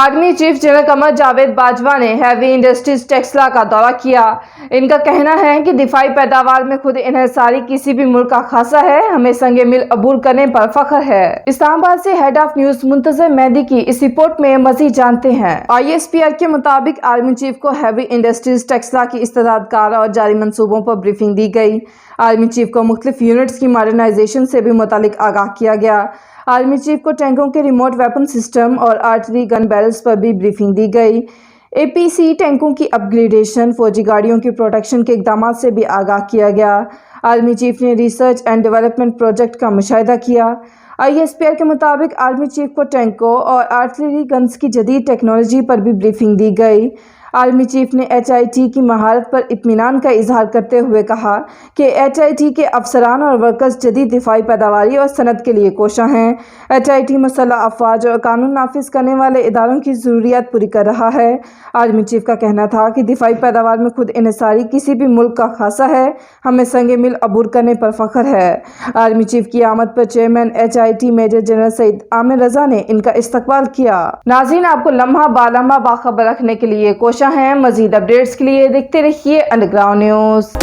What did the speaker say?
Army chief general Qamar Javed Bajwa نے heavy industries Taxila کا دورہ کیا۔ ان کا کہنا ہے کہ دفاعی پیداوار میں خود انحصاری کسی بھی ملک کا خاصہ ہے، ہمیں سنگ مل عبور کرنے پر فخر ہے۔ اسلام آباد سے ہیڈ آف نیوز منتظر مہدی کی اس رپورٹ میں مزید جانتے ہیں۔ ISPR کے مطابق آرمی چیف کو ہیوی انڈسٹریز ٹیکسلا کی استعداد کار اور جاری منصوبوں پر بریفنگ دی گئی۔ آرمی چیف کو مختلف یونٹس کی ماڈرنائزیشن سے بھی متعلق آگاہ کیا گیا۔ آرمی چیف کو ٹینکوں کے ریموٹ ویپن سسٹم اور آرٹلری گن بیرلز پر بھی بریفنگ دی گئی۔ APC ٹینکوں کی اپ گریڈیشن، فوجی گاڑیوں کی پروٹیکشن کے اقدامات سے بھی آگاہ کیا گیا۔ آرمی چیف نے ریسرچ اینڈ ڈیولپمنٹ پروجیکٹ کا مشاہدہ کیا۔ ISPR کے مطابق آرمی چیف کو ٹینکوں اور آرٹلری گنز کی جدید ٹیکنالوجی پر بھی بریفنگ دی گئی۔ آرمی چیف نے HIT کی مہارت پر اطمینان کا اظہار کرتے ہوئے کہا کہ HIT کے افسران اور ورکرز جدید دفاعی پیداواری اور صنعت کے لیے کوشاں ہیں۔ HIT مسلح افواج اور قانون نافذ کرنے والے اداروں کی ضروریات پوری کر رہا ہے۔ آرمی چیف کا کہنا تھا کہ دفاعی پیداوار میں خود انحصاری کسی بھی ملک کا خاصہ ہے، ہمیں سنگ مل عبور کرنے پر فخر ہے۔ آرمی چیف کی آمد پر چیئرمین HIT میجر جنرل سعید عامر رضا نے ان کا استقبال کیا۔ ناظرین، آپ کو لمحہ بالمحہ باخبر رکھنے کے لیے کوشاں ہیں۔ مزید اپڈیٹس کے لیے دیکھتے رہیے انڈر گراؤنڈ نیوز۔